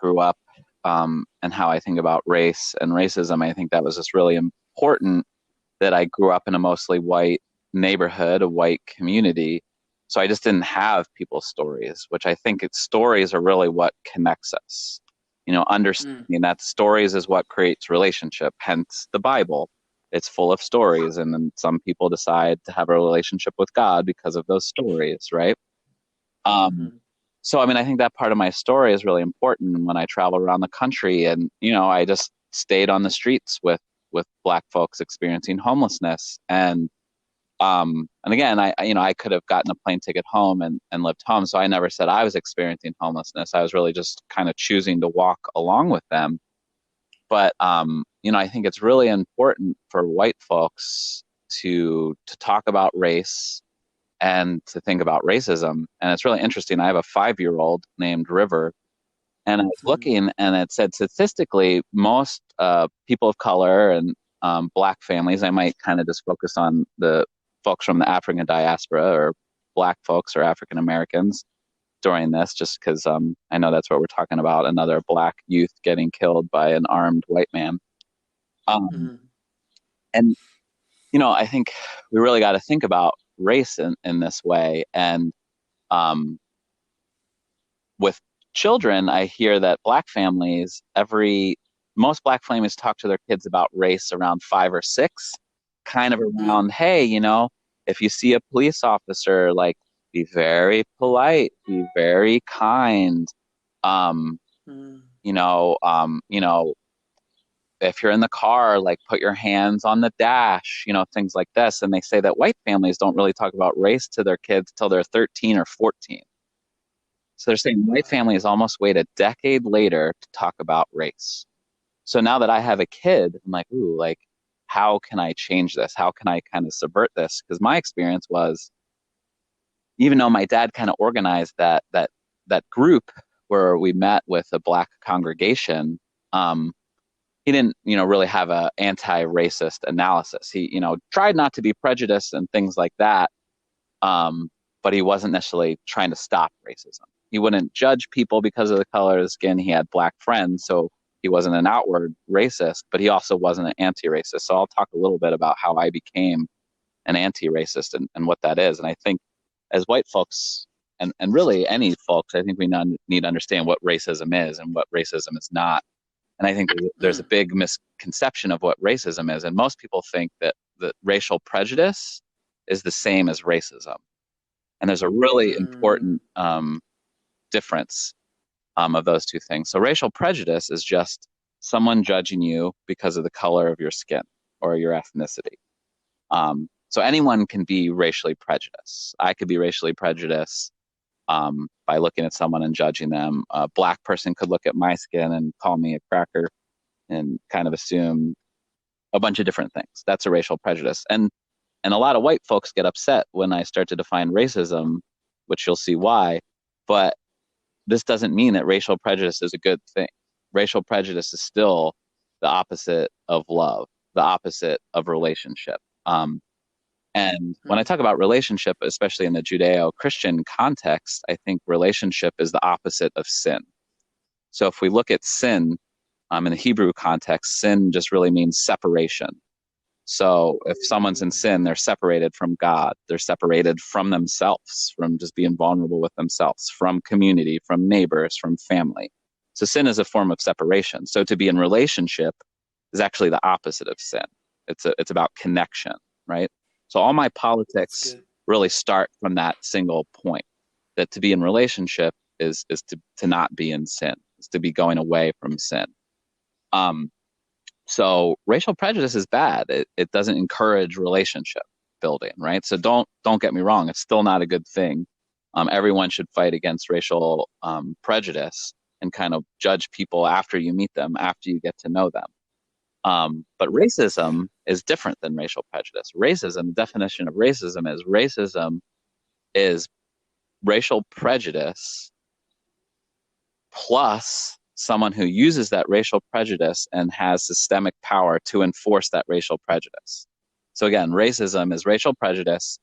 grew up, and how I think about race and racism. I think that was just really important that I grew up in a mostly white neighborhood, a white community. So I just didn't have people's stories, which I think stories are really what connects us. Mm. Understanding that stories is what creates relationship, hence the Bible. It's full of stories, and then some people decide to have a relationship with God because of those stories, right? Um, Mm-hmm. so, I mean, I think that part of my story is really important when I travel around the country, and I just stayed on the streets with Black folks experiencing homelessness, and again, I could have gotten a plane ticket home and lived home, so I never said I was experiencing homelessness. I was really just kind of choosing to walk along with them. But I think it's really important for white folks to talk about race and to think about racism. And it's really interesting. I have a 5-year-old named River, and I was Mm-hmm. looking, and it said statistically, most people of color and Black families, I might kind of just focus on the folks from the African diaspora or Black folks or African Americans during this, just because I know that's what we're talking about, another Black youth getting killed by an armed white man. Um, Mm-hmm. and, I think we really got to think about race in this way. And um, with children, I hear that most Black families talk to their kids about race around 5 or 6, kind of Mm. around, hey, if you see a police officer, like, be very polite, be very kind. Um, Mm. if you're in the car, like, put your hands on the dash, things like this. And they say that white families don't really talk about race to their kids till they're 13 or 14. So they're saying white Wow. families almost wait a decade later to talk about race. So now that I have a kid, I'm like, ooh, like, how can I change this? How can I kind of subvert this? Because my experience was, even though my dad kind of organized that group where we met with a Black congregation, um, he didn't, really have a anti-racist analysis. He, tried not to be prejudiced and things like that, but he wasn't necessarily trying to stop racism. He wouldn't judge people because of the color of the skin. He had Black friends, so he wasn't an outward racist, but he also wasn't an anti-racist. So I'll talk a little bit about how I became an anti-racist and what that is. And I think as white folks, and really any folks, I think we need to understand what racism is and what racism is not. And I think there's a Mm. big misconception of what racism is. And most people think that racial prejudice is the same as racism. And there's a really Mm. important difference of those two things. So racial prejudice is just someone judging you because of the color of your skin or your ethnicity. So anyone can be racially prejudiced. I could be racially prejudiced by looking at someone and judging them. A Black person could look at my skin and call me a cracker and kind of assume a bunch of different things. That's a racial prejudice. And a lot of white folks get upset when I start to define racism, which you'll see why. But this doesn't mean that racial prejudice is a good thing. Racial prejudice is still the opposite of love, the opposite of relationship. And when I Mm. talk about relationship, especially in the Judeo Christian context, I think relationship is the opposite of sin. So if we look at sin in the Hebrew context, sin just really means separation. So if someone's in Mm. sin, they're separated from God. They're separated from themselves, from just being vulnerable with themselves, from community, from neighbors, from family. So sin is a form of separation. So to be in relationship is actually the opposite of sin. It's about connection, right? So all my That's politics good. really start from that single point, that to be in relationship is to not be in sin, is to be going away from sin. Um, so racial prejudice is bad. It doesn't encourage relationship building, right? So don't get me wrong. It's still not a good thing. Everyone should fight against racial prejudice and kind of judge people after you meet them, after you get to know them. But Yeah. racism is different than racial prejudice. Racism, the definition of racism is racial prejudice plus someone who uses that racial prejudice and has systemic power to enforce that racial prejudice. So again, racism is racial prejudice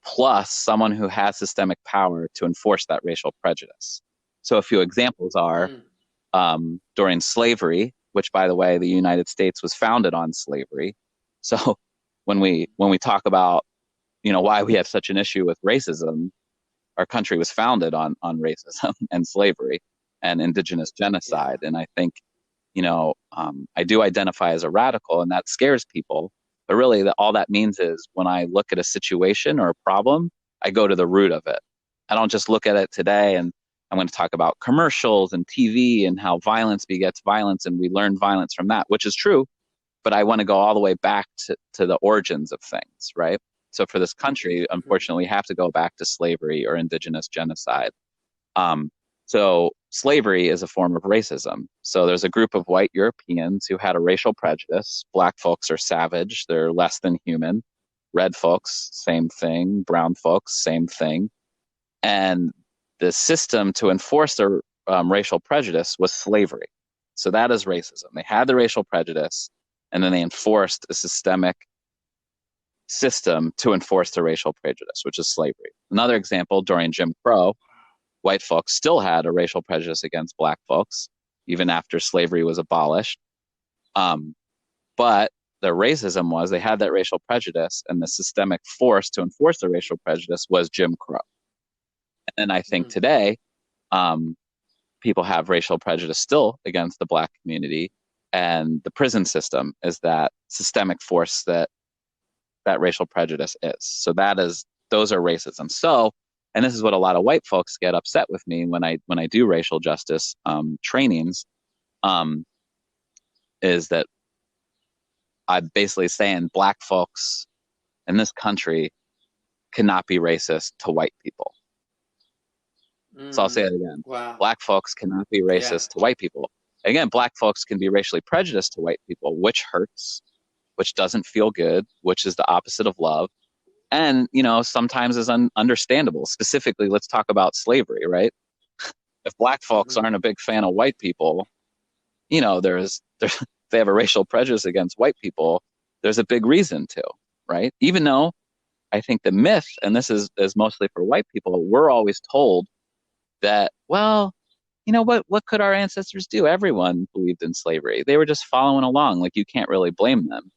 plus someone who has systemic power to enforce that racial prejudice. So a few examples are Mm. during slavery, which, by the way, the United States was founded on slavery. So when we talk about, why we have such an issue with racism, our country was founded on racism and slavery and indigenous Yeah. genocide. And I think, I do identify as a radical, and that scares people. But really, all that means is when I look at a situation or a problem, I go to the root of it. I don't just look at it today and I'm going to talk about commercials and TV and how violence begets violence, and we learn violence from that, which is true. But I want to go all the way back to the origins of things, right? So for this country, Hmm. unfortunately, we have to go back to slavery or indigenous genocide. Um, so slavery is a form of racism. So there's a group of white Europeans who had a racial prejudice. Black folks are savage, they're less than human. Red folks, same thing. Brown folks, same thing. And the system to enforce their racial prejudice was slavery. So that is racism. They had the racial prejudice, and then they enforced a systemic system to enforce the racial prejudice, which is slavery. Another example, during Jim Crow, white folks still had a racial prejudice against black folks, even after slavery was abolished. Um, but their racism was they had that racial prejudice, and the systemic force to enforce the racial prejudice was Jim Crow. And I think Mm. today, um, people have racial prejudice still against the black community, and the prison system is that systemic force that racial prejudice is. So those are racism. So, and this is what a lot of white folks get upset with me when I do racial justice trainings, um, is that I'm basically saying black folks in this country cannot be racist to white people. So I'll say Mm. it again. Wow. Black folks cannot be Yeah. racist to white people. Again, black folks can be racially prejudiced to white people, which hurts, which doesn't feel good, which is the opposite of love. And, sometimes is understandable. Specifically, let's talk about slavery, right? If black folks Hmm. aren't a big fan of white people, there's they have a racial prejudice against white people, there's a big reason to, right? Even though I think the myth, and this is mostly for white people, we're always told that, well, what could our ancestors do? Everyone believed in slavery. They were just following along. Like, you can't really blame them.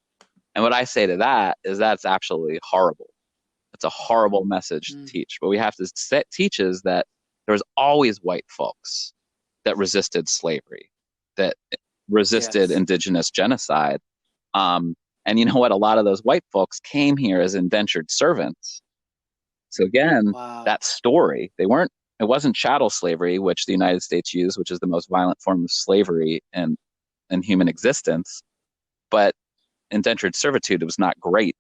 And what I say to that is that's absolutely horrible. It's a horrible message to Mm. teach. But we have to teach is that there was always white folks that resisted slavery, that resisted Yes. indigenous genocide. And you know what? A lot of those white folks came here as indentured servants. So again, Wow. that story, it wasn't chattel slavery, which the United States used, which is the most violent form of slavery in human existence. But indentured servitude was not great.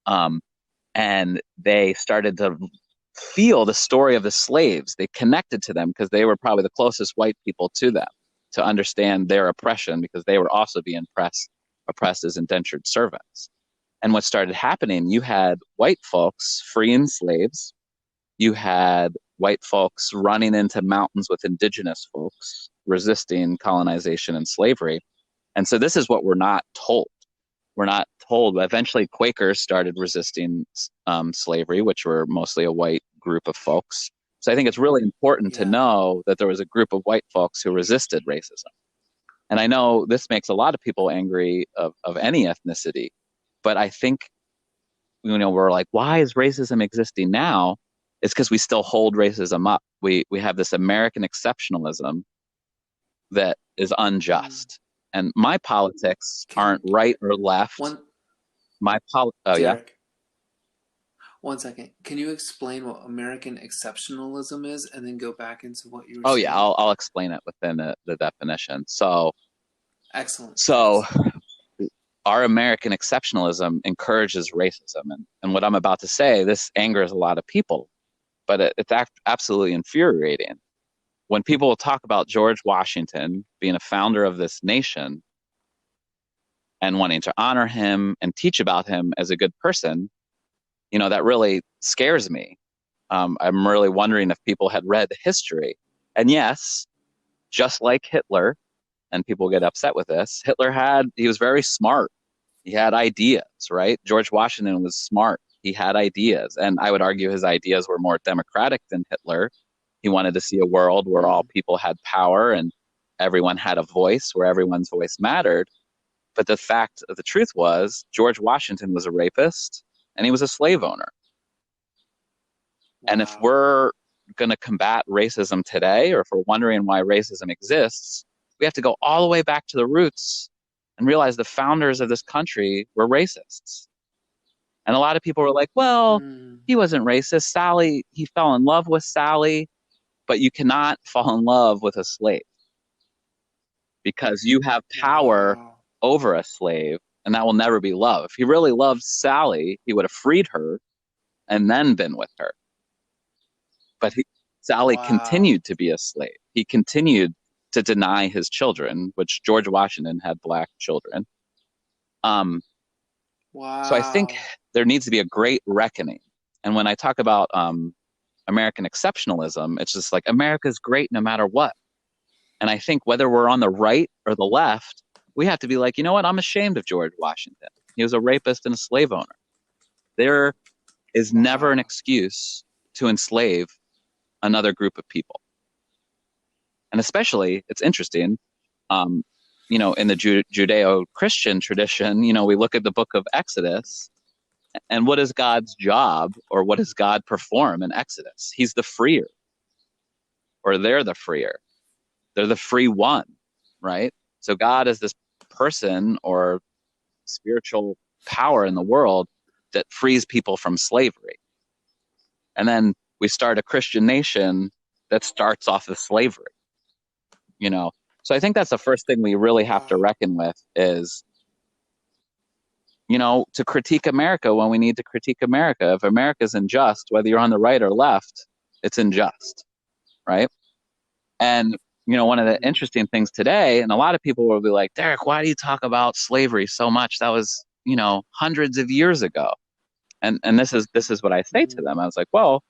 Um, and they started to feel the story of the slaves. They connected to them because they were probably the closest white people to them, to understand their oppression, because they were also being oppressed as indentured servants. And what started happening, you had white folks freeing slaves, you had white folks running into mountains with indigenous folks resisting colonization and slavery. And so this is what we're not told. We're not told. Eventually, Quakers started resisting slavery, which were mostly a white group of folks. So I think it's really important to Yeah. know that there was a group of white folks who resisted racism. And I know this makes a lot of people angry of any ethnicity, but I think, we're like, why is racism existing now? It's because we still hold racism up. We have this American exceptionalism that is Mm. unjust. And my politics aren't Can right or left. one Oh yeah. Derek, one second. Can you explain what American exceptionalism is and then go back into what you were Oh yeah, saying? I'll explain it within the definition. So Excellent. so Thanks. our American exceptionalism encourages racism, and what I'm about to say, this angers a lot of people, but it's absolutely infuriating when people talk about George Washington being a founder of this nation and wanting to honor him and teach about him as a good person. That really scares me. I'm really wondering if people had read history. And yes, just like Hitler, and people get upset with this, he was very smart. He had ideas, right? George Washington was smart. He had ideas. And I would argue his ideas were more democratic than Hitler. He wanted to see a world where all Mm. people had power, and everyone had a voice, where everyone's voice mattered. But the fact of the truth was George Washington was a rapist and he was a slave owner. And if Wow. we're going to combat racism today, or if we're wondering why racism exists, we have to go all the way back to the roots and realize the founders of this country were racists. And a lot of people were like, well, Mm. he wasn't racist. Sally, he fell in love with Sally, but you cannot fall in love with a slave because you have power Wow. over a slave, and that will never be love. If he really loved Sally, he would have freed her and then been with her. But Sally Wow. continued to be a slave. He continued to deny his children, which George Washington had black children. Um, so I think Wow. there needs to be a great reckoning. And when I talk about American exceptionalism, it's just like America's great no matter what. And I think whether we're on the right or the left, we have to be like, you know what? I'm ashamed of George Washington. He was a rapist and a slave owner. There is never an Wow. excuse to enslave another group of people. And especially, it's interesting, um, in the Judeo-Christian tradition, we look at the book of Exodus, and what is God's job, or what does God perform in Exodus? He's the freer, or they're the freer. They're the free one, right? So God is this person or spiritual power in the world that frees people from slavery. And then we start a Christian nation that starts off of slavery, you know. So I think that's the first thing we really have to Wow. reckon with is, to critique America when we need to critique America. If America's unjust, whether you're on the right or left, it's unjust, right? And, one of the Mm-hmm. interesting things today, and a lot of people will be like, Derek, why do you talk about slavery so much? That was, hundreds of years ago. And this is what I say to Mm-hmm. them. I was like, well,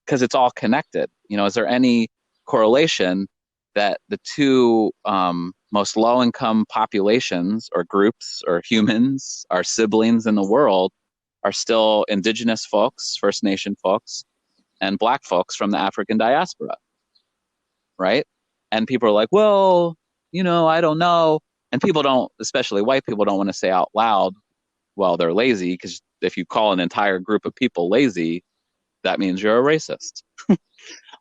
because it's all connected. Is there any correlation that the two most low income populations or groups or humans, our siblings in the world, are still indigenous folks, First Nation folks, and black folks from the African diaspora, right? And people are like, well, I don't know. And people don't, especially white people, don't want to say out loud, well, they're lazy, because if you call an entire group of people lazy, that means you're a racist.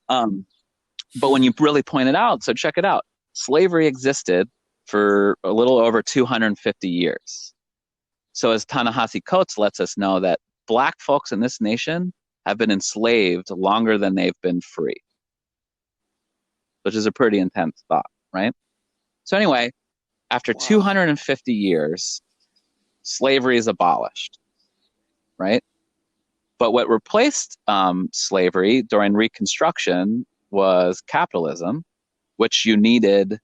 Um, but when you really point it out, so check it out. Slavery existed for a little over 250 years. So as Ta-Nehisi Coates lets us know, that black folks in this nation have been enslaved longer than they've been free, which is a pretty intense thought, right? So anyway, after Wow. 250 years, slavery is abolished, right? But what replaced slavery during Reconstruction was capitalism, which you needed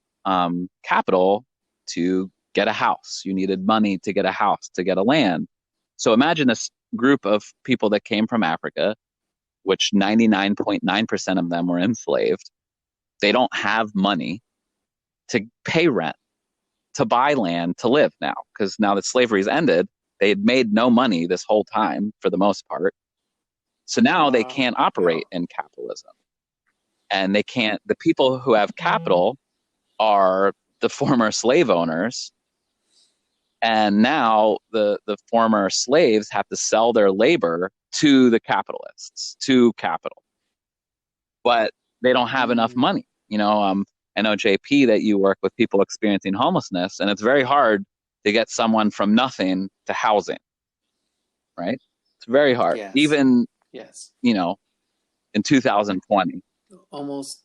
capital to get a house. You needed money to get a house, to get a land. So imagine this group of people that came from Africa, which 99.9% of them were enslaved. They don't have money to pay rent, to buy land, to live now, because now that slavery's ended, they had made no money this whole time for the most part. So now they Wow. can't operate Yeah. in capitalism. And they can't, the people who have capital are the former slave owners. And now the former slaves have to sell their labor to the capitalists, to capital. But they don't have enough Mm. money. I know, JP, that you work with people experiencing homelessness, and it's very hard to get someone from nothing to housing, right? It's very hard. Yes. Even, Yes. you know, in 2020. Almost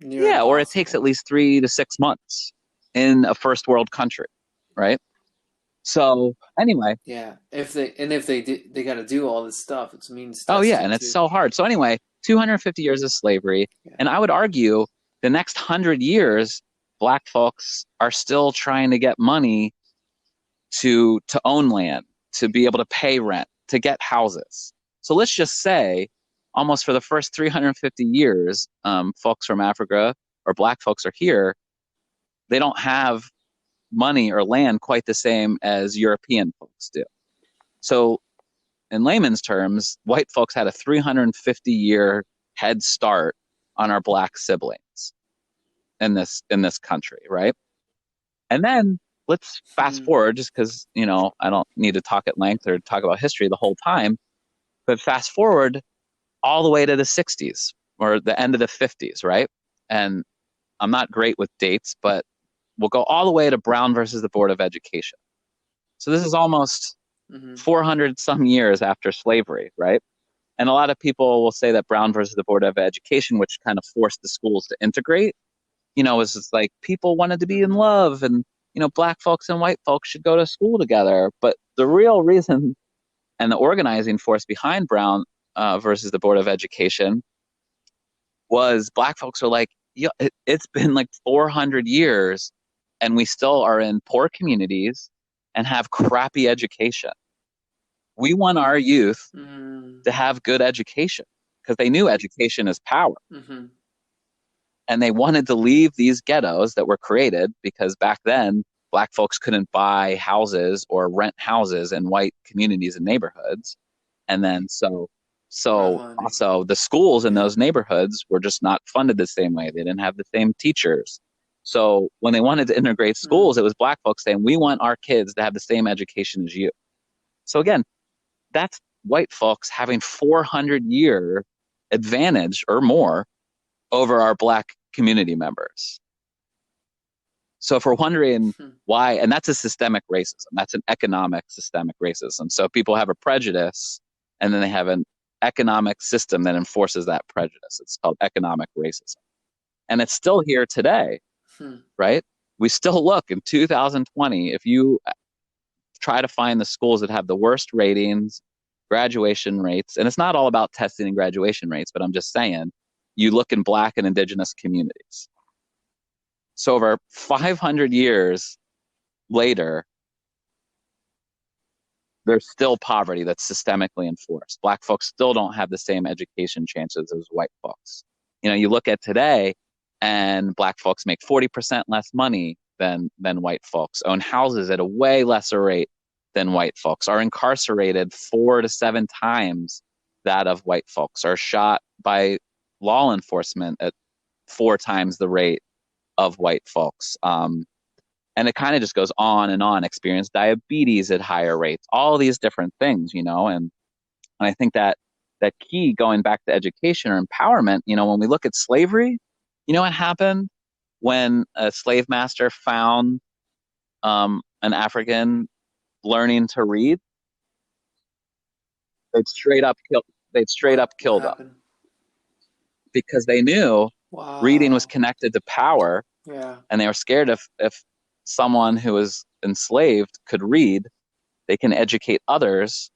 near Yeah, or it takes impossible. at least 3 to 6 months in a first world country, right? So anyway, Yeah. If they do, they got to do all this stuff. It's means oh yeah, tested and it's too. so hard. So anyway, 250 years of slavery, Yeah. and I would argue the next 100 years, black folks are still trying to get money to own land, to be able to pay rent, to get houses. So let's just say, almost for the first 350 years, folks from Africa or black folks are here. They don't have money or land quite the same as European folks do. So, in layman's terms, white folks had a 350-year head start on our black siblings. in this country, right? And then let's fast Hmm. forward, just because I don't need to talk at length or talk about history the whole time, but fast forward all the way to the 60s or the end of the 50s, right? And I'm not great with dates, but we'll go all the way to Brown versus the Board of Education. So this is almost Hmm. 400 some years after slavery, right? And a lot of people will say that Brown versus the Board of Education, which kind of forced the schools to integrate, was just like people wanted to be in Hmm. love and, black folks and white folks should go to school together. But the real reason and the organizing force behind Brown versus the Board of Education was black folks were like, yeah, it's been like 400 years and we still are in poor communities and have crappy education. We want our youth Hmm. to have good education because they knew education is power. Hmm. And they wanted to leave these ghettos that were created because back then black folks couldn't buy houses or rent houses in white communities and neighborhoods. And then so Really? also the schools in Yeah. those neighborhoods were just not funded the same way. They didn't have the same teachers. So when they wanted to integrate schools, Mm. it was black folks saying, we want our kids to have the same education as you. So again, that's white folks having 400-year advantage or more over our black community members. So if we're wondering Hmm. why, and that's a systemic racism, that's an economic systemic racism. So people have a prejudice and then they have an economic system that enforces that prejudice. It's called economic racism. And it's still here today, Hmm. right? We still look in 2020, if you try to find the schools that have the worst ratings, graduation rates, and it's not all about testing and graduation rates, but I'm just saying, you look in black and indigenous communities. So over 500 years later, there's still poverty that's systemically enforced. Black folks still don't have the same education chances as white folks. You look at today and black folks make 40% less money than white folks, own houses at a way lesser rate than white folks, are incarcerated 4 to 7 times that of white folks, are shot by law enforcement at 4 times the rate of white folks. And it kind of just goes on and on. Experience diabetes at higher rates, all these different things, and I think that that key going back to education or empowerment, when we look at slavery, what happened when a slave master found an African learning to read? They'd straight up kill they'd straight up What kill them happened? because they knew reading was Wow. connected to power, Yeah. and they were scared if someone who was enslaved could read, they can educate others,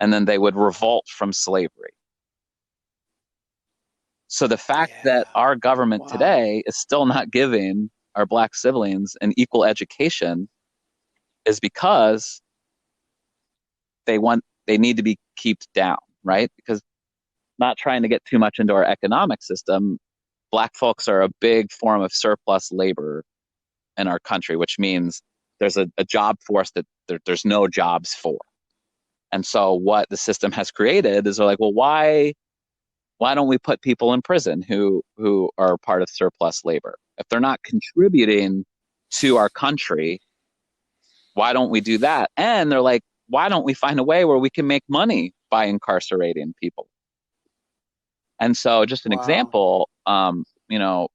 and then they would revolt from slavery. So the fact that Yeah. our government Wow. today is still not giving our black siblings an equal education is because they need to be kept down, right? Because not trying to get too much into our economic system, black folks are a big form of surplus labor in our country, which means there's a job force that there's no jobs for. And so what the system has created is they're like, well, why don't we put people in prison who are part of surplus labor? If they're not contributing to our country, why don't we do that? And they're like, why don't we find a way where we can make money by incarcerating people? And so, just an Wow. example,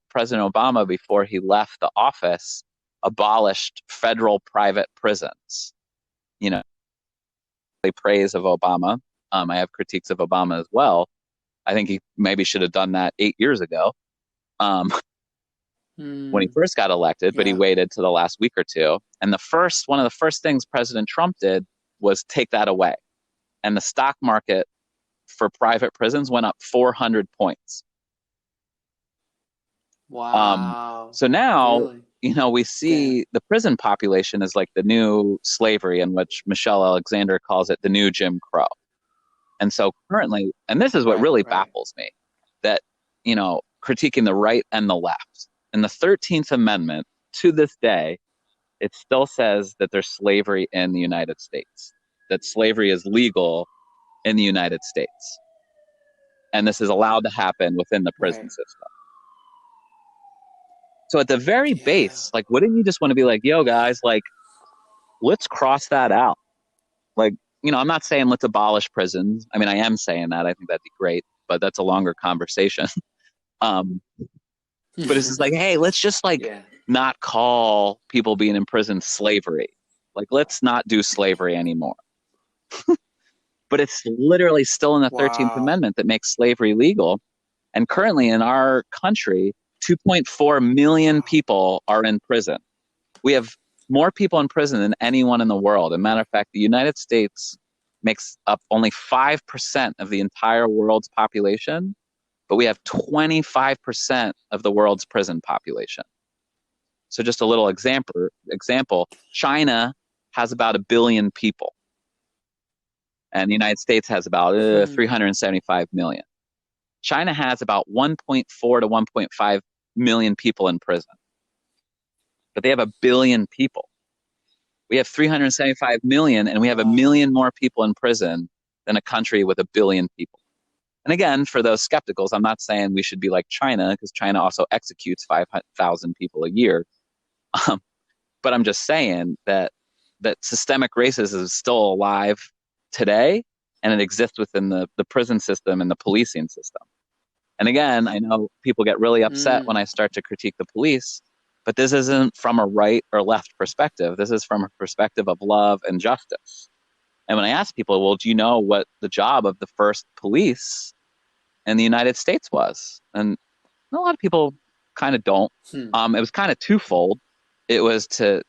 President Obama, before he left the office, abolished federal private prisons. You know, praise of Obama. I have critiques of Obama as well. I think he maybe should have done that 8 years ago. Um, when he Hmm. first got elected, but he Yeah. waited to the last week or two. And one of the first things President Trump did was take that away. And the stock market for private prisons went up 400 points. Um, Wow. so now, Really? we Damn. see the prison population is like the new slavery, in which Michelle Alexander calls it the new Jim Crow. And so currently, and this is what Right. really Right. baffles me, that, critiquing the right and the left. In the 13th Amendment, to this day, it still says that there's slavery in the United States, that slavery is legal in the United States. And this is allowed to happen within the prison Right. system. So at the very Yeah. base, like, wouldn't you just want to be like, yo, guys, like, let's cross that out? Like, I'm not saying let's abolish prisons. I mean, I am saying that. I think that'd be great, but that's a longer conversation. Um, but it's just like, hey, let's just like Yeah. not call people being in prison slavery. Like, let's not do slavery anymore. But it's literally still in the 13th Wow. Amendment that makes slavery legal. And currently in our country, 2.4 million Wow. people are in prison. We have more people in prison than anyone in the world. As a matter of fact, the United States makes up only 5% of the entire world's population, but we have 25% of the world's prison population. So just a little example, China has about a billion people, and the United States has about Hmm. 375 million. China has about 1.4 to 1.5 million people in prison, but they have a billion people. We have 375 million, and we have a Wow. million more people in prison than a country with a billion people. And again, for those skepticals, I'm not saying we should be like China, because China also executes 5,000 people a year. Um, but I'm just saying that systemic racism is still alive today, and it exists within the prison system and the policing system. And again, I know people get really upset when Mm. I start to critique the police, but this isn't from a right or left perspective. This is from a perspective of love and justice. And when I ask people, well, do you know what the job of the first police in the United States was? And a lot of people kind of don't. Hmm. It was kind of twofold. It was to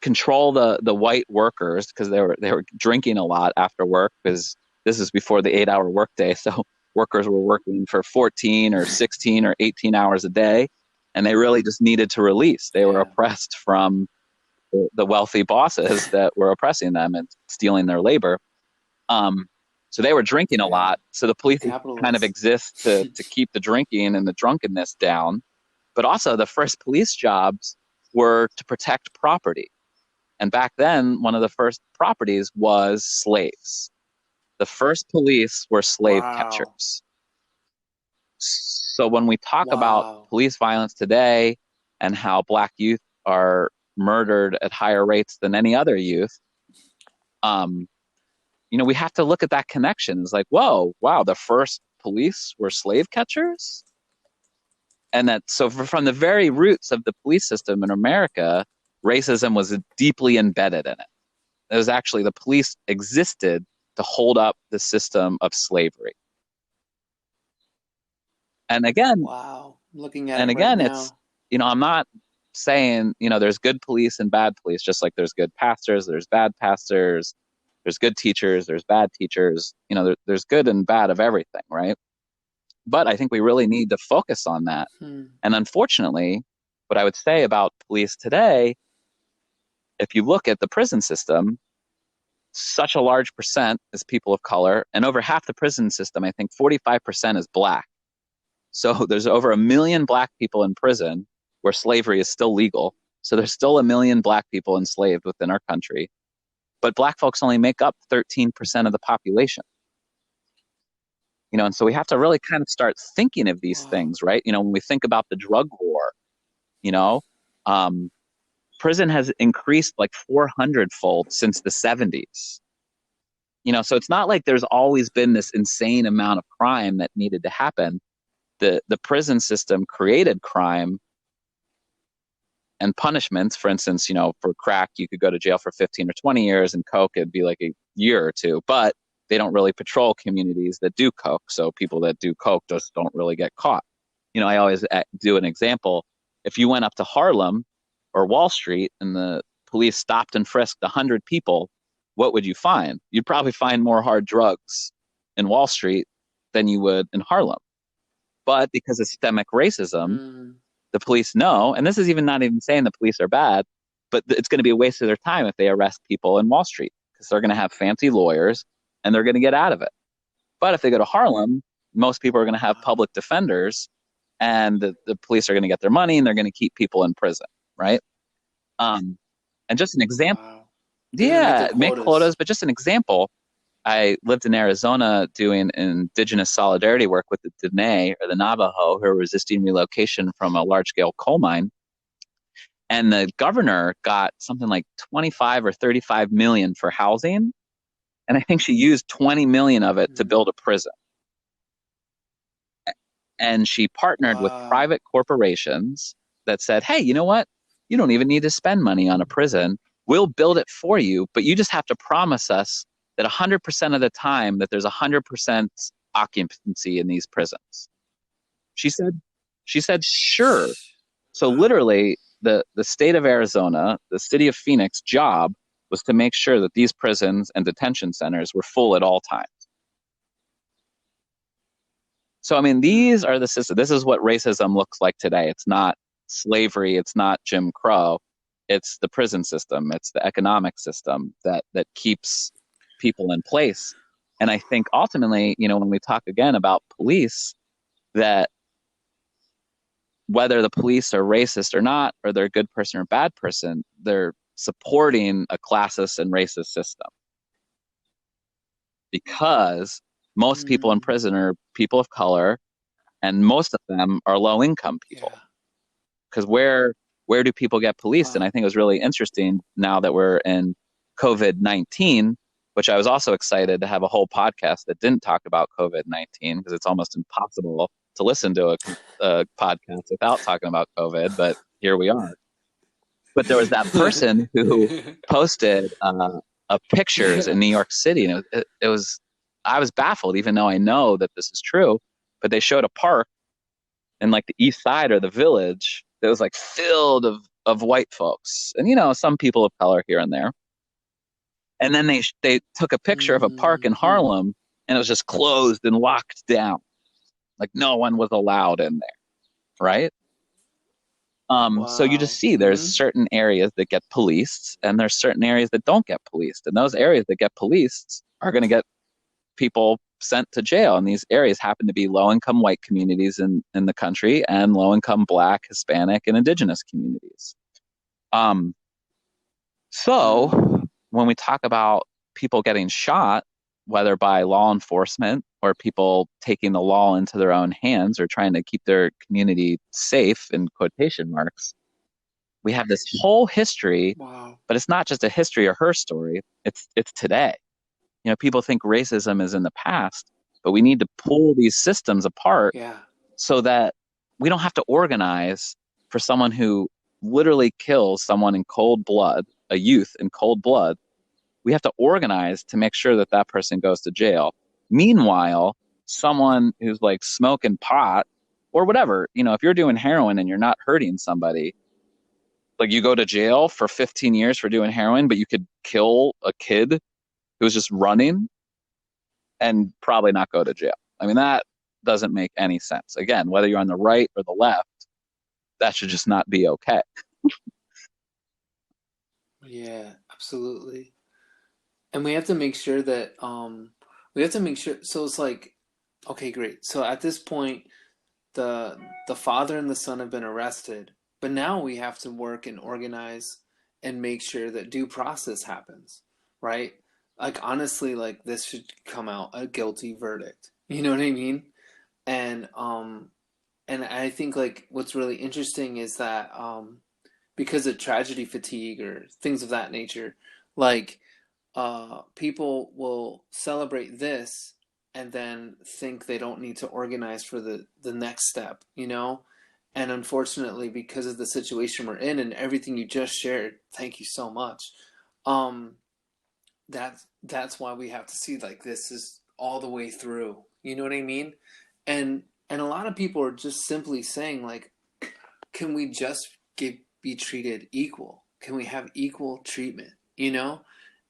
control the white workers, because they were drinking a lot after work, because this is before the 8 hour workday. So workers were working for 14 or 16 or 18 hours a day, and they really just needed to release. They were Yeah. oppressed from the wealthy bosses that were oppressing them and stealing their labor. Um, so they were drinking a Yeah. lot. So the police kind of Capitalists. exist to keep the drinking and the drunkenness down. But also, the first police jobs were to protect property. And back then, one of the first properties was slaves. The first police were slave Wow. catchers. So when we talk about Wow. police violence today and how black youth are murdered at higher rates than any other youth, um, we have to look at that connection. It's like, whoa, wow, the first police were slave catchers? And that, so from the very roots of the police system in America, racism was deeply embedded in it. It was actually, the police existed to hold up the system of slavery. And again, Wow. I'm looking at and it right again, it's, now. I'm not saying, there's good police and bad police, just like there's good pastors, there's bad pastors, there's good teachers, there's bad teachers, there's good and bad of everything, right? But I think we really need to focus on that. Hmm. And unfortunately, what I would say about police today, if you look at the prison system, such a large percent is people of color, and over half the prison system, I think 45% is black. So there's over a million black people in prison where slavery is still legal. So there's still a million black people enslaved within our country. But black folks only make up 13% of the population. And so we have to really kind of start thinking of these Wow. things, right? When we think about the drug war, you know, um, prison has increased like 400-fold since the 70s. So it's not like there's always been this insane amount of crime that needed to happen. The prison system created crime and punishments. For instance, for crack, you could go to jail for 15 or 20 years, and coke, it'd be like a year or two. But they don't really patrol communities that do coke. So people that do coke just don't really get caught. I always do an example. If you went up to Harlem or Wall Street and the police stopped and frisked 100 people, what would you find? You'd probably find more hard drugs in Wall Street than you would in Harlem. But because of systemic racism, Hmm. the police know, and this is even not even saying the police are bad, but it's going to be a waste of their time if they arrest people in Wall Street, because they're going to have fancy lawyers and they're going to get out of it. But if they go to Harlem, most people are going to have Wow. public defenders, and the police are going to get their money, and they're going to keep people in prison, right? Um, and just an example, Wow. They're gonna make their yeah, make quotas. quotas, but just an example. I lived in Arizona doing indigenous solidarity work with the Dene or the Navajo who are resisting relocation from a large scale coal mine. And the governor got something like 25 or 35 million for housing. And I think she used 20 million of it to Mm. build a prison. And she partnered with Wow. private corporations that said, hey, you know what? You don't even need to spend money on a prison. We'll build it for you, but you just have to promise us that 100% of the time that there's 100% occupancy in these prisons. She said, she said, sure. So Wow. literally, the state of Arizona, the city of Phoenix job was to make sure that these prisons and detention centers were full at all times. So I mean, Mm. these are the systems. This is what racism looks like today. It's not slavery. It's not Jim Crow. It's the prison system. It's the economic system that keeps people in place. And I think ultimately, when we talk again about police, that whether the police are racist or not, or they're a good person or bad person, they're supporting a classist and racist system because most people in Mm. prison are people of color, and most of them are low income people. Yeah. Because where do people get policed? And Wow. I think it was really interesting now that we're in COVID-19, which I was also excited to have a whole podcast that didn't talk about COVID-19 because it's almost impossible to listen to a podcast without talking about COVID. But here we are. But there was that person who posted pictures in New York City, and it was I was baffled, even though I know that this is true. But they showed a park in like the east side or the village that was like filled of white folks, and some people of color here and there. And then they took a picture of a park in Mhm. Harlem, and it was just closed and locked down, like no one was allowed in there, right? So you just Wow. see there's Hmm. certain areas that get policed, and there's certain areas that don't get policed, and those areas that get policed are going to get people sent to jail. And these areas happen to be low income white communities in the country and low income black, Hispanic, and indigenous communities. Um, so Mm. when we talk about people getting shot, whether by law enforcement or people taking the law into their own hands or trying to keep their community safe in quotation marks, we have this whole history, Wow. but it's not just a history or her story. It's today. People think racism is in the past, but we need to pull these systems apart Yeah. so that we don't have to organize for someone who literally kills someone in cold blood, a youth in cold blood. We have to organize to make sure that that person goes to jail. Meanwhile, someone who's like smoking pot or whatever, if you're doing heroin and you're not hurting somebody, like you go to jail for 15 years for doing heroin, but you could kill a kid who's just running and probably not go to jail. I mean, that doesn't make any sense. Again, whether you're on the right or the left, that should just not be okay. Yeah, absolutely. And we have to make sure that we have to make sure so it's like okay, great. So at this point the the father and the son have been arrested, but now we have to work and organize and make sure that due process happens, right? Like honestly, like this should come out a guilty verdict. You know what I mean? And and I think like what's really interesting is that because of tragedy fatigue or things of that nature, like people will celebrate this and then think they don't need to organize for the next step, you know? And unfortunately, because of the situation we're in and everything you just shared, thank you so much. Um, that's why we have to see like this is all the way through. You know what I mean? And a lot of people are just simply saying like, can we just be treated equal? Can we have equal treatment? You know?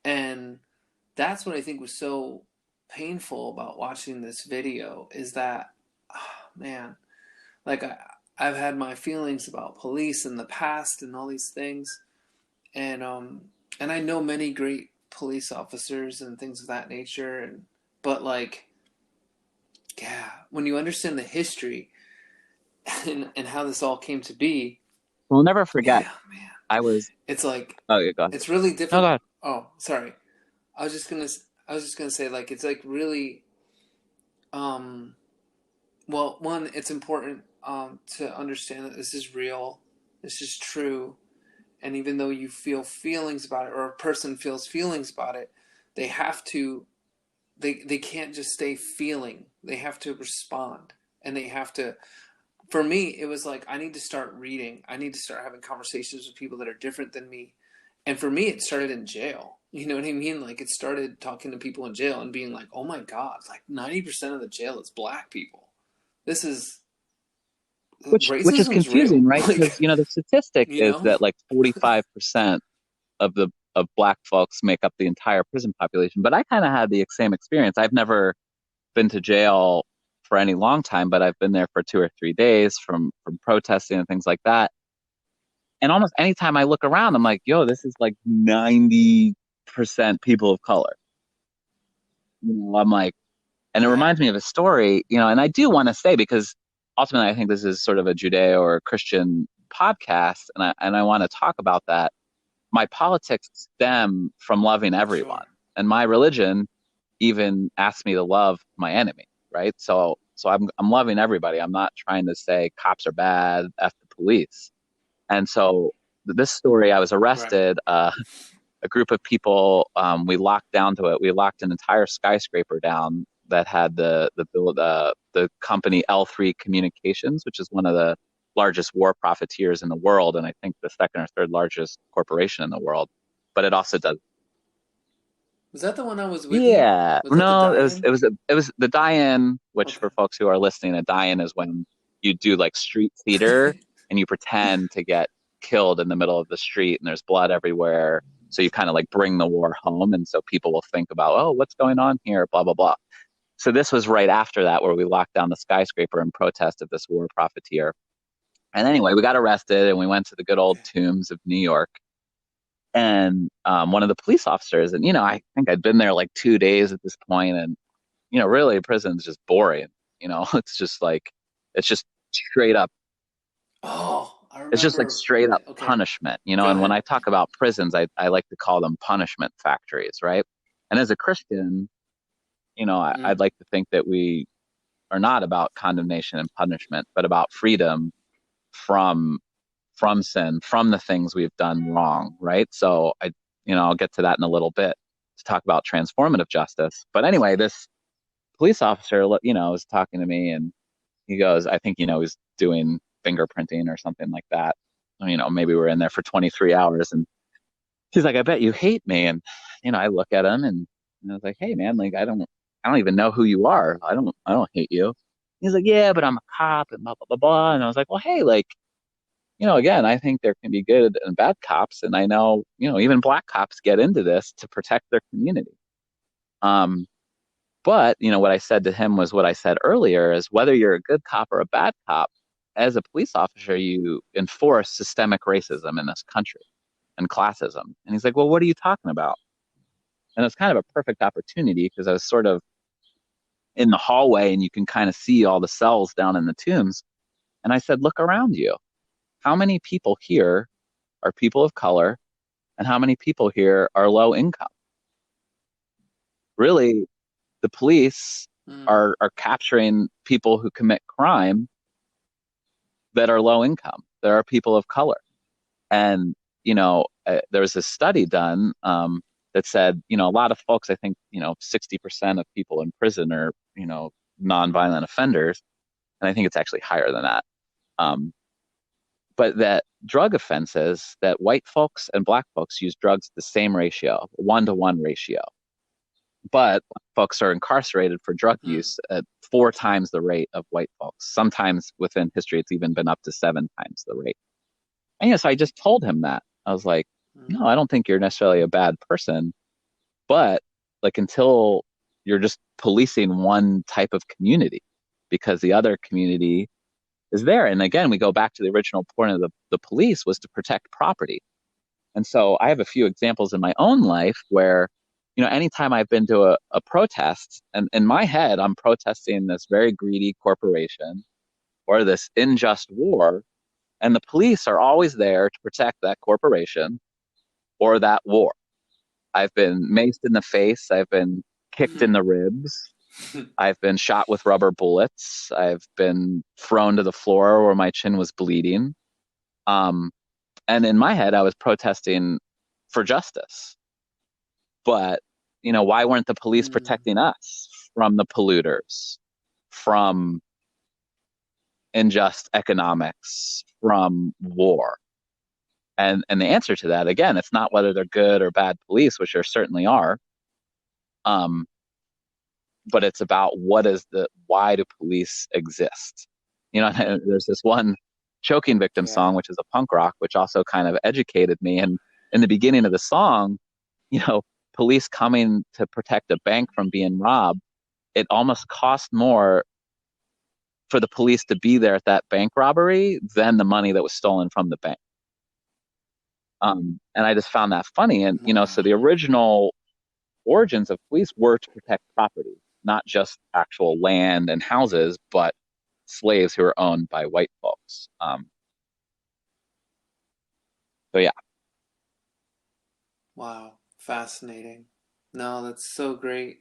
And that's what I think was so painful about watching this video is that, oh, man, like I've had my feelings about police in the past and all these things, and and I know many great police officers and things of that nature, and but like, yeah, when you understand the history and how this all came to be, We'll never forget. yeah, man, I was, it's like oh, yeah, go ahead. it's really No, go difficult. ahead. Oh, sorry. I was just gonna. I was just gonna say, like, it's like really, um, well, one, it's important to understand that this is real, this is true, and even though you feel feelings about it, or a person feels feelings about it, they have to, they can't just stay feeling. They have to respond, and they have to. For me, it was like I need to start reading. I need to start having conversations with people that are different than me. And for me, it started in jail. You know what I mean? Like it started talking to people in jail and being like, "Oh my God, like 90% of the jail is black people. This is Which is racism's confusing, real." right? Because, Like, the statistic you is know? that like 45% of black folks make up the entire prison population. But I kind of had the same experience. I've never been to jail for any long time, but I've been there for 2 or 3 days from protesting and things like that. And almost anytime I look around, I'm like, yo, this is like 90% people of color. I'm like, and it Yeah. reminds me of a story, and I do want to say, because ultimately I think this is sort of a Judeo or a Christian podcast, and I want to talk about that. My politics stem from loving everyone, Sure. and my religion even asks me to love my enemy, right? So I'm loving everybody. I'm not trying to say cops are bad, F the police. And so this story, I was Right. arrested. A group of people, we locked down to it. We locked an entire skyscraper down that had the company L3 Communications, which is one of the largest war profiteers in the world, and I think the second or third largest corporation in the world. But it also does. Was that the one I was with you? Yeah, Was that the no, die-in? it was the die-in, which Okay. for folks who are listening, a die-in is when you do like street theater and you pretend to get killed in the middle of the street and there's blood everywhere. So you kind of like bring the war home, and so people will think about, oh, what's going on here, blah blah blah. So this was right after that, where we locked down the skyscraper in protest of this war profiteer. And anyway, we got arrested and we went to the good old Okay. tombs of New York. And one of the police officers, and I think I'd been there like 2 days at this point, and really prison's just boring. It's just like, it's just straight up, Oh, I it's just like remember. straight up Okay. punishment, Go and when ahead. I talk about prisons, I like to call them punishment factories, right? And as a Christian, I'd Mm. like to think that we are not about condemnation and punishment, but about freedom from sin, from the things we've done wrong, right? So I'll get to that in a little bit to talk about transformative justice. But anyway, this police officer, was talking to me, and he goes, I think, he's doing fingerprinting or something like that. Maybe we're in there for 23 hours, and he's like, I bet you hate me. And, I look at him, and I was like, hey man, like, I don't even know who you are. I don't hate you. He's like, yeah, but I'm a cop and blah, blah, blah, blah. And I was like, well, hey, like, again, I think there can be good and bad cops. And I know, even black cops get into this to protect their community. Um, but, what I said to him was what I said earlier, is whether you're a good cop or a bad cop, as a police officer, you enforce systemic racism in this country and classism. And he's like, well, what are you talking about? And it's kind of a perfect opportunity, because I was sort of in the hallway and you can kind of see all the cells down in the tombs. And I said, look around you. How many people here are people of color, and how many people here are low income? Really, the police Mm. are capturing people who commit crime that are low income. There are people of color. And, there was a study done, that said, a lot of folks, I think, 60% of people in prison are, nonviolent offenders. And I think it's actually higher than that. Um, but that drug offenses, that white folks and black folks use drugs the same ratio, 1-to-1 ratio. But folks are incarcerated for drug Mm. use at 4 times the rate of white folks. Sometimes within history, it's even been up to 7 times the rate. And yes, I just told him that. I was like, no, Mm. I don't think you're necessarily a bad person, but like, until you're just policing one type of community because the other community is there. And again, we go back to the original point of the police, was to protect property. And so I have a few examples in my own life where, anytime I've been to a protest, and in my head, I'm protesting this very greedy corporation or this unjust war, and the police are always there to protect that corporation or that war. I've been maced in the face. I've been kicked in the ribs. I've been shot with rubber bullets. I've been thrown to the floor where my chin was bleeding. Um, and in my head, I was protesting for justice. But, why weren't the police Hmm. protecting us from the polluters, from unjust economics, from war? And the answer to that, again, it's not whether they're good or bad police, which there certainly are. Um, but it's about why do police exist? There's this one choking victim song, Yeah. which is a punk rock, which also kind of educated me. And in the beginning of the song, you know, police coming to protect a bank from being robbed, it almost cost more for the police to be there at that bank robbery than the money that was stolen from the bank. And I just found that funny. And, so Wow. the original origins of police were to protect property, not just actual land and houses, but slaves who were owned by white folks. So yeah, Wow. Fascinating. No, that's so great.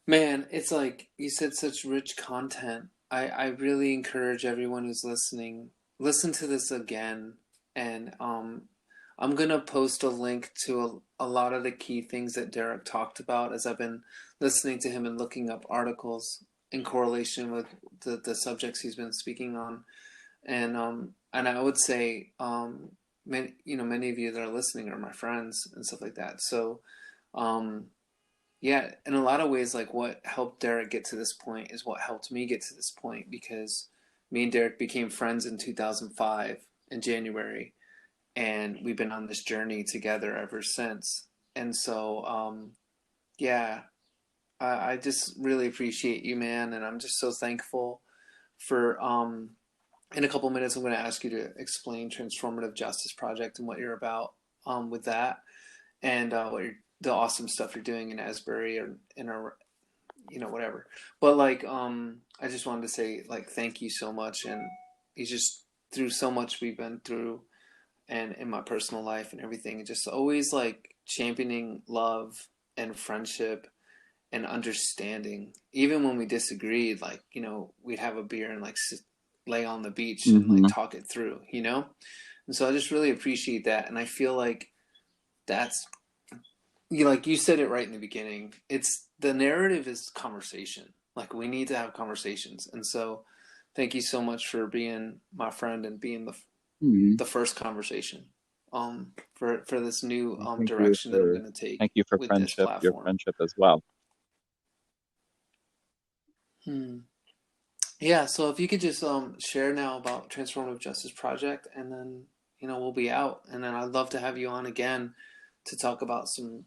Man, it's like you said, such rich content. I really encourage everyone who's listening, listen to this again. And I'm gonna post a link to a lot of the key things that Derek talked about as I've been listening to him and looking up articles in correlation with the subjects he's been speaking on. And I would say many of you that are listening are my friends and stuff like that. So um yeah, in a lot of ways, like what helped Derek get to this point is what helped me get to this point because me and Derek became friends in 2005 in January, and we've been on this journey together ever since. And so, yeah, I just really appreciate you, man, and I'm just so thankful for. In a couple minutes, I'm going to ask you to explain Transformative Justice Project and what you're about with that, and the awesome stuff you're doing in Asbury or in a whatever. But like I just wanted to say like thank you so much, and he's just through so much we've been through and in my personal life and everything, just always like championing love and friendship and understanding even when we disagreed, like we'd have a beer and like lay on the beach and like mm-hmm. talk it through, and so I just really appreciate that, and I feel like that's like you said it right in the beginning. It's the narrative is conversation. Like we need to have conversations. And so thank you so much for being my friend and being Mm-hmm. the first conversation for this new Thank you direction that I'm for going to take thank you for with this your platform. friendship as well. Hmm. Yeah, so if you could just share now about Transformative Justice Project, and then we'll be out, and then I'd love to have you on again to talk about some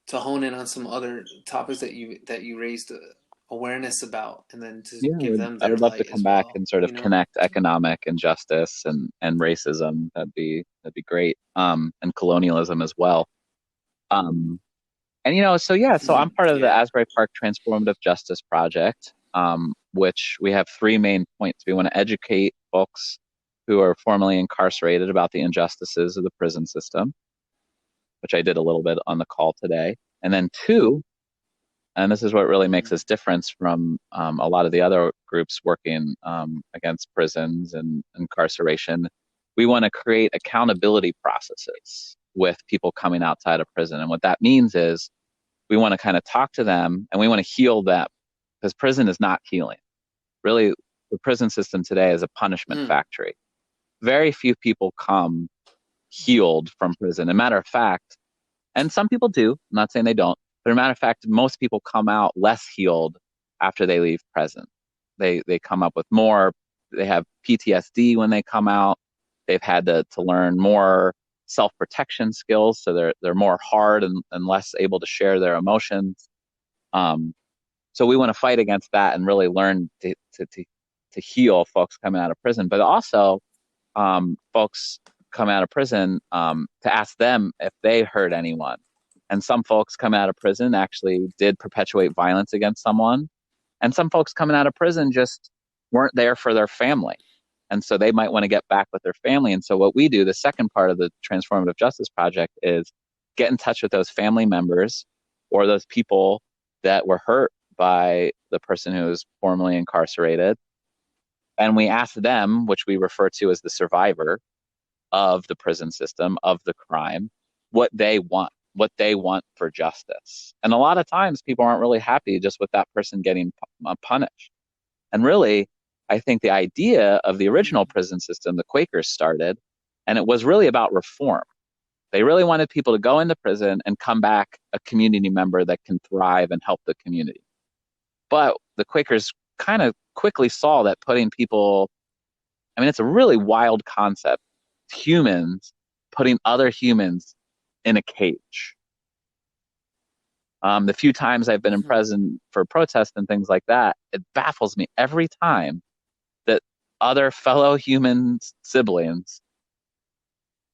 to hone in on some other topics that you raised awareness about, and then to Yeah, give them I their would love to light come as back well. and sort of connect economic injustice and racism. That'd be great. And colonialism as well. Um, and so yeah, so I'm part of the Yeah. Asbury Park Transformative Justice Project, which we have three main points. We want to educate folks who are formerly incarcerated about the injustices of the prison system, which I did a little bit on the call today. And then two, and this is what really makes Mm. us different from a lot of the other groups working against prisons and incarceration. We want to create accountability processes with people coming outside of prison. And what that means is we want to kind of talk to them and we want to heal them because prison is not healing. Really, the prison system today is a punishment Mm. factory. Very few people come healed from prison. As a matter of fact, and some people do, I'm not saying they don't, but as a matter of fact, most people come out less healed after they leave prison. They come up with more, they have PTSD when they come out. They've had to learn more self-protection skills, so they're more hard and less able to share their emotions. Um, so we want to fight against that and really learn to heal folks coming out of prison, but also folks come out of prison to ask them if they hurt anyone. And some folks coming out of prison actually did perpetuate violence against someone. And some folks coming out of prison just weren't there for their family. And so they might want to get back with their family. And so what we do, the second part of the Transformative Justice Project is get in touch with those family members or those people that were hurt by the person who was formerly incarcerated. And we asked them, which we refer to as the survivor of the prison system, of the crime, what they want for justice. And a lot of times people aren't really happy just with that person getting punished. And really, I think the idea of the original Mm. prison system, the Quakers started, and it was really about reform. They really wanted people to go into prison and come back a community member that can thrive and help the community. But the Quakers kind of quickly saw that putting people, I mean, it's a really wild concept. Humans putting other humans in a cage. The few times I've been in Mm. prison for protests and things like that, it baffles me every time that other fellow human siblings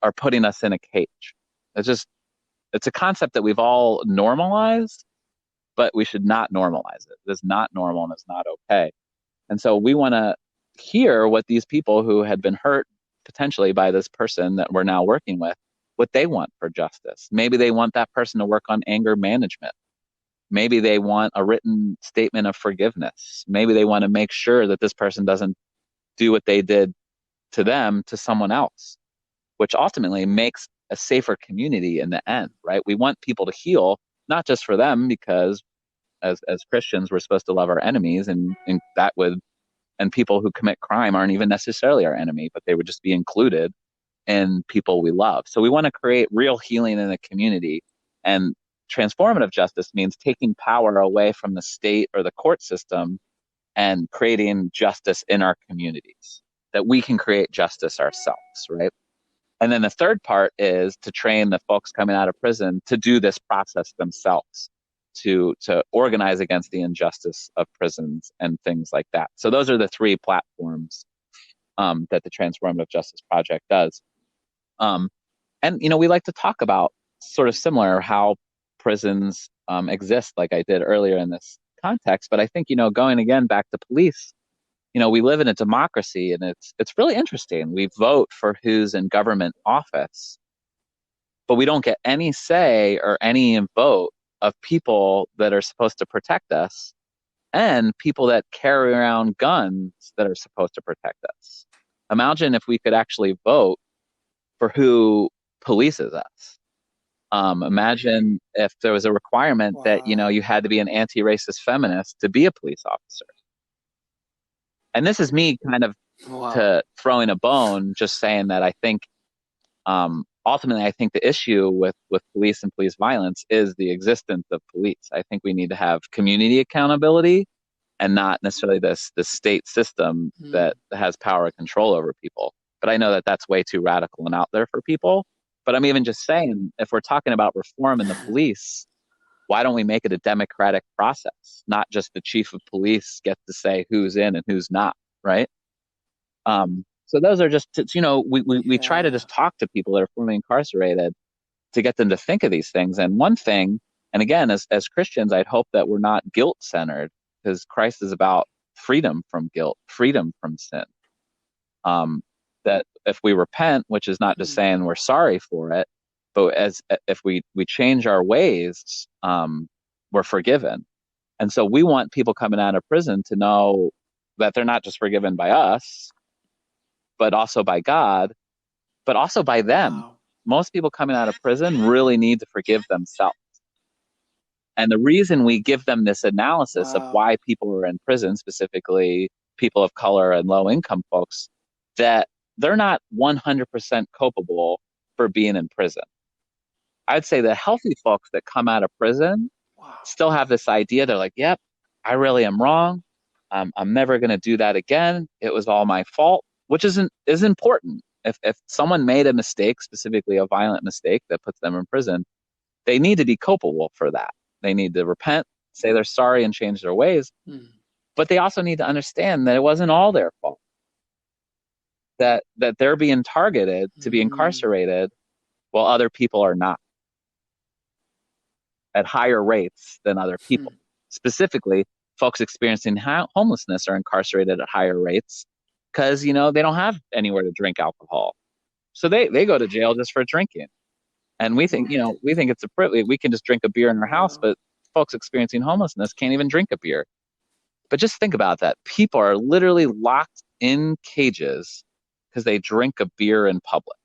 are putting us in a cage. It's just, it's a concept that we've all normalized, but we should not normalize it. It is not normal and it's not okay. And so we want to hear what these people who had been hurt potentially by this person that we're now working with, what they want for justice. Maybe they want that person to work on anger management. Maybe they want a written statement of forgiveness. Maybe they want to make sure that this person doesn't do what they did to them to someone else, which ultimately makes a safer community in the end, right? We want people to heal, not just for them, because as Christians, we're supposed to love our enemies, and that would, and people who commit crime aren't even necessarily our enemy, but they would just be included in people we love. So we want to create real healing in the community. And transformative justice means taking power away from the state or the court system and creating justice in our communities, that we can create justice ourselves, right? And then the third part is to train the folks coming out of prison to do this process themselves, to organize against the injustice of prisons and things like that. So those are the three platforms that the Transformative Justice Project does. Um, and we like to talk about sort of similar how prisons exist, like I did earlier in this context. But I think going again back to police, we live in a democracy, and it's really interesting. We vote for who's in government office, but we don't get any say or any vote of people that are supposed to protect us and people that carry around guns that are supposed to protect us. Imagine if we could actually vote for who polices us. Imagine if there was a requirement that you Wow. had to be an anti-racist feminist to be a police officer. And this is me kind of Wow. to throwing a bone, just saying that I think ultimately I think the issue with police and police violence is the existence of police. I think we need to have community accountability and not necessarily this state system Mm. that has power and control over people. But I know that that's way too radical and out there for people. But I'm even just saying, if we're talking about reform in the police, why don't we make it a democratic process? Not just the chief of police gets to say who's in and who's not, right? So those are just, we try to Yeah. just talk to people that are formerly incarcerated to get them to think of these things. And one thing, and again, as Christians, I'd hope that we're not guilt centered, because Christ is about freedom from guilt, freedom from sin. That if we repent, which is not just Mm. saying we're sorry for it, but as if we change our ways, we're forgiven. And so we want people coming out of prison to know that they're not just forgiven by us, but also by God, but also by them. Wow. Most people coming out of prison really need to forgive themselves. And the reason we give them this analysis of Wow. why people are in prison, specifically people of color and low income folks, that they're not 100% culpable for being in prison. I'd say the healthy folks that come out of prison Wow. still have this idea. They're like, yep, I really am wrong. I'm never going to do that again. It was all my fault, which is important. If someone made a mistake, specifically a violent mistake that puts them in prison, they need to be culpable for that. They need to repent, say they're sorry, and change their ways. Mm. But they also need to understand that it wasn't all their fault. That they're being targeted to be Mm. incarcerated while other people are not, at higher rates than other people. Mm. Specifically, folks experiencing homelessness are incarcerated at higher rates because they don't have anywhere to drink alcohol, so they go to jail just for drinking. And we think Right. it's a privilege. We can just drink a beer in our house, Wow. but folks experiencing homelessness can't even drink a beer. But just think about that. People are literally locked in cages because they drink a beer in public.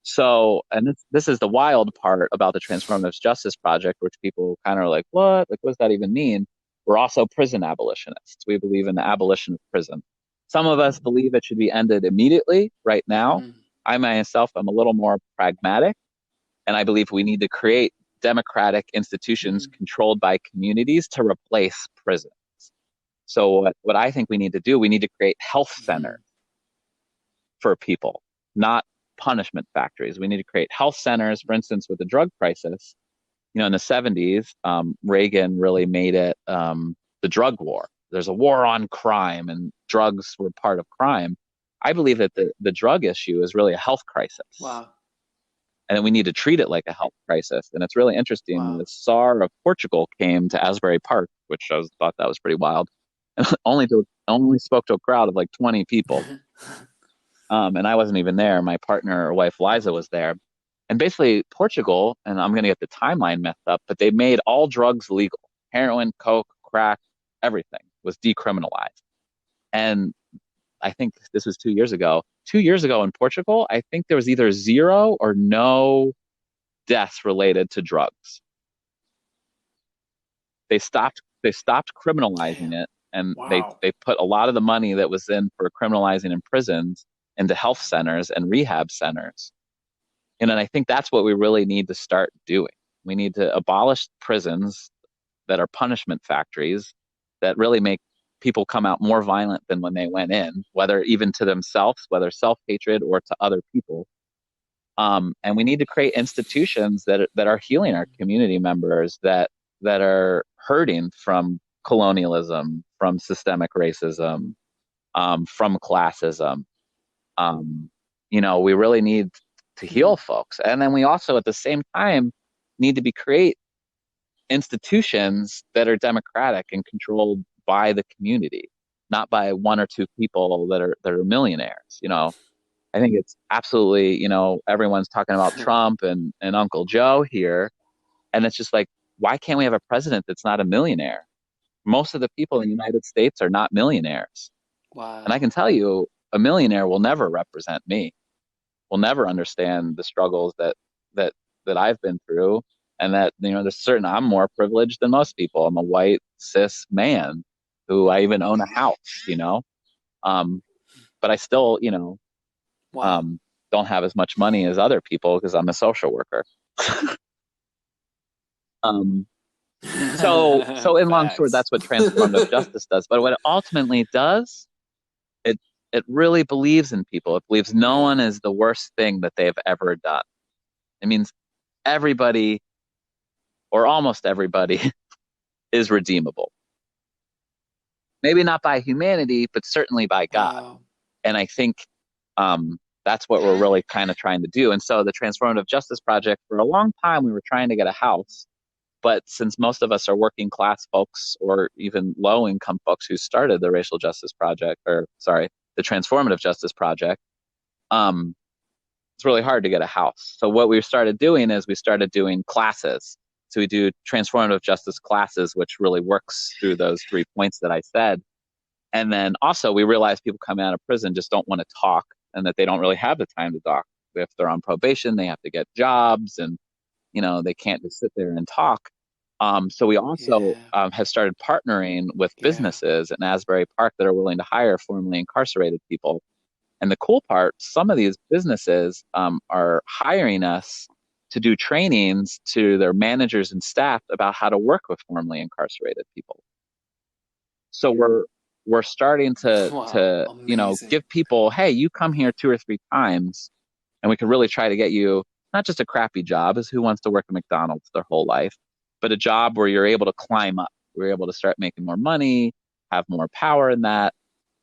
So, and this is the wild part about the Transformative Justice Project, which people kind of are like, what? Like, what does that even mean? We're also prison abolitionists. We believe in the abolition of prison. Some of us believe it should be ended immediately, right now. Mm, I myself am a little more pragmatic, and I believe we need to create democratic institutions mm, controlled by communities to replace prison. So what I think we need to do, we need to create health centers mm, for people, not punishment factories. We need to create health centers. For instance, with the drug crisis, in the 70s, Reagan really made it the drug war. There's a war on crime, and drugs were part of crime. I believe that the drug issue is really a health crisis, wow. and we need to treat it like a health crisis. And it's really interesting. Wow. The Tsar of Portugal came to Asbury Park, which thought that was pretty wild, and only spoke to a crowd of like 20 people. And I wasn't even there. My partner or wife Liza was there. And basically, Portugal, and I'm going to get the timeline messed up, but they made all drugs legal. Heroin, coke, crack, everything was decriminalized. And I think this was 2 years ago. 2 years ago in Portugal, I think there was either zero or no deaths related to drugs. They stopped criminalizing Damn. it, and they Wow. they put a lot of the money that was in for criminalizing in prisons into health centers and rehab centers. And I think that's what we really need to start doing. We need to abolish prisons that are punishment factories that really make people come out more violent than when they went in, whether even to themselves, whether self-hatred or to other people. And we need to create institutions that are healing our Mm, community members that are hurting from colonialism, from systemic racism, from classism. Um, we really need to heal mm, folks. And then we also, at the same time, need to be create institutions that are democratic and controlled by the community, not by one or two people that are millionaires. I think it's absolutely, everyone's talking about Trump and Uncle Joe here. And it's just like, why can't we have a president that's not a millionaire? Most of the people in the United States are not millionaires. And I wow. can tell you, a millionaire will never represent me, will never understand the struggles that that I've been through, and that there's certain I'm more privileged than most people. I'm a white cis man who I even own a house, um, but I still Wow. um, don't have as much money as other people because I'm a social worker. Um, so in long short, Facts. that's what transformative justice does. But what it ultimately does, it it really believes in people. It believes no one Man. is the worst thing that they've ever done. It means everybody or almost everybody is redeemable. Maybe not by humanity, but certainly by God. Wow. And I think that's what we're really kind of trying to do. And so the Transformative Justice Project, for a long time, we were trying to get a house. But since most of us are working class folks or even low income folks who started the Racial Justice Project, or sorry, the Transformative Justice Project, um, it's really hard to get a house. So what we started doing is we started doing classes. So we do transformative justice classes, which really works through those 3 points that I said. And then also we realize people coming out of prison just don't want to talk and that they don't really have the time to talk. If they're on probation, they have to get jobs and, they can't just sit there and talk. So we also Yeah. have started partnering with Yeah. businesses in Asbury Park that are willing to hire formerly incarcerated people. And the cool part, some of these businesses are hiring us to do trainings to their managers and staff about how to work with formerly incarcerated people. So we're starting to Wow. to Amazing. give people, hey, you come here 2 or 3 times, and we can really try to get you not just a crappy job, as who wants to work at McDonald's their whole life, but a job where you're able to climb up, we're able to start making more money, have more power in that.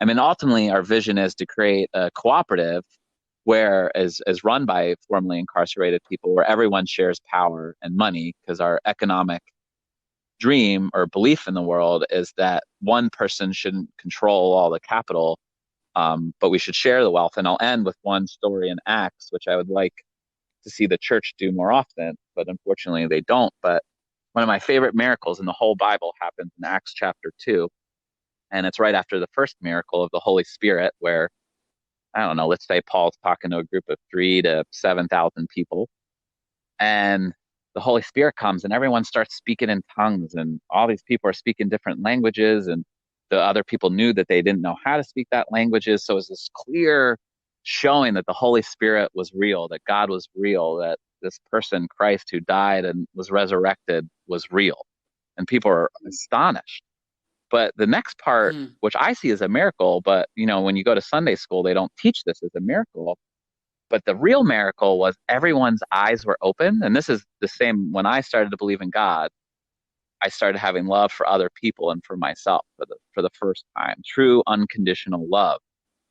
I mean, ultimately, our vision is to create a cooperative where is run by formerly incarcerated people, where everyone shares power and money, because our economic dream or belief in the world is that one person shouldn't control all the capital, but we should share the wealth. And I'll end with one story in Acts, which I would like to see the church do more often, but unfortunately they don't. But one of my favorite miracles in the whole Bible happens in Acts chapter 2. And it's right after the first miracle of the Holy Spirit, where, I don't know, let's say Paul's talking to a group of 3 to 7,000 people, and the Holy Spirit comes and everyone starts speaking in tongues, and all these people are speaking different languages, and the other people knew that they didn't know how to speak that languages. So it was this clear showing that the Holy Spirit was real, that God was real, that this person, Christ, who died and was resurrected, was real. And people are astonished. But the next part, Hmm. which I see as a miracle, but when you go to Sunday school, they don't teach this as a miracle. But the real miracle was everyone's eyes were open. And this is the same when I started to believe in God. I started having love for other people and for myself for the first time, true unconditional love.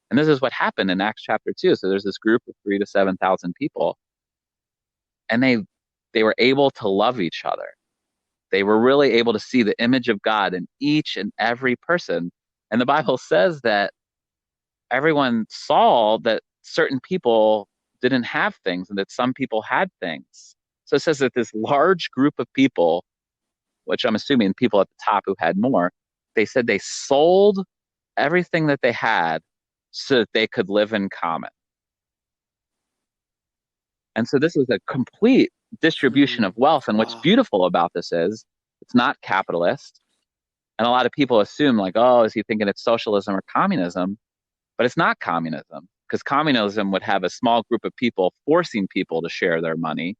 And this is what happened in Acts chapter 2. So there's this group of 3 to 7,000 people, and they were able to love each other. They were really able to see the image of God in each and every person. And the Bible says that everyone saw that certain people didn't have things and that some people had things. So it says that this large group of people, which I'm assuming people at the top who had more, they said they sold everything that they had so that they could live in common. And so this was a complete distribution Hmm. of wealth. And what's Wow. beautiful about this is it's not capitalist. And a lot of people assume, like, oh, is he thinking it's socialism or communism? But it's not communism, because communism would have a small group of people forcing people to share their money,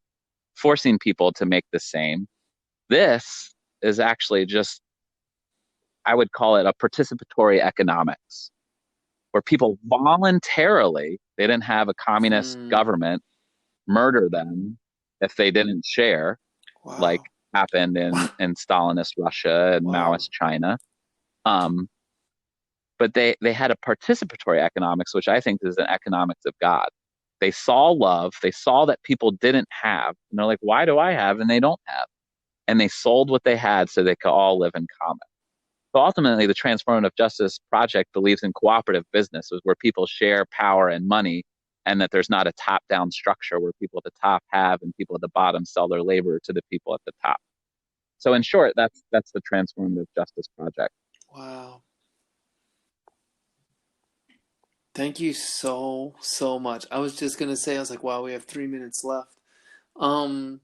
forcing people to make the same. This is actually just, I would call it a participatory economics, where people voluntarily, they didn't have a communist Hmm. government murder them if they didn't share, like Wow. happened in Stalinist Russia and Wow. Maoist China. Um, but they had a participatory economics, which I think is an economics of God. They saw love, they saw that people didn't have, and they're like, why do I have and they don't have? And they sold what they had so they could all live in common. So ultimately, the Transformative Justice Project believes in cooperative business, where people share power and money, and that there's not a top-down structure where people at the top have and people at the bottom sell their labor to the people at the top. So in short, that's the Transformative Justice Project. Wow. Thank you so, so much. I was just gonna say, I was like, wow, we have 3 minutes left. Um,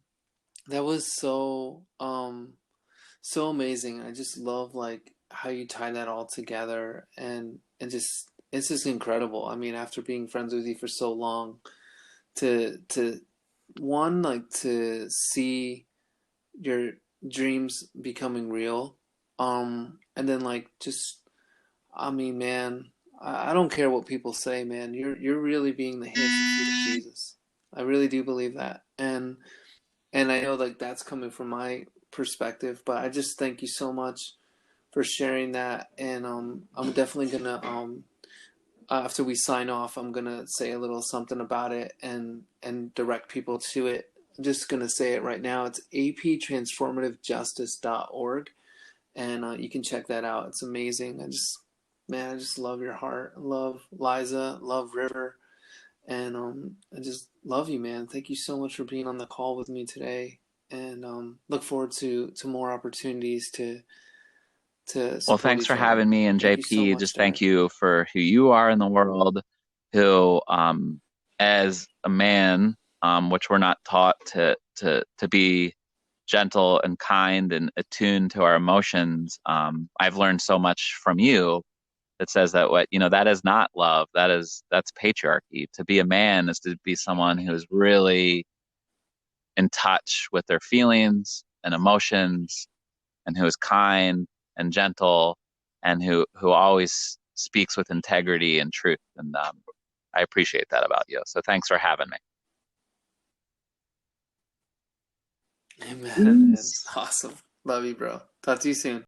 that was so amazing. I just love like how you tie that all together and just it's just incredible. I mean, after being friends with you for so long, to one like to see your dreams becoming real, and then like just I mean, man, I don't care what people say, man. You're really being the hands and feet of Jesus. I really do believe that, and I know like that's coming from my perspective, but I just thank you so much for sharing that, and I'm definitely gonna after we sign off, I'm gonna say a little something about it and direct people to it. I'm just gonna say it right now. It's aptransformativejustice.org, and you can check that out. It's amazing. Man, I just love your heart. Love Liza. Love River, and I just love you, man. Thank you so much for being on the call with me today, and look forward to more opportunities to Well, support thanks for each other. having me. And Thank you so JP, much, just thank Dad. you for who you are in the world, who, as a man, which we're not taught to be gentle and kind and attuned to our emotions. I've learned so much from you that says that that is not love. That's patriarchy. To be a man is to be someone who is really in touch with their feelings and emotions, and who is kind and gentle, and who always speaks with integrity and truth. And I appreciate that about you. So thanks for having me. Amen, man. Peace. Awesome. Love you, bro. Talk to you soon.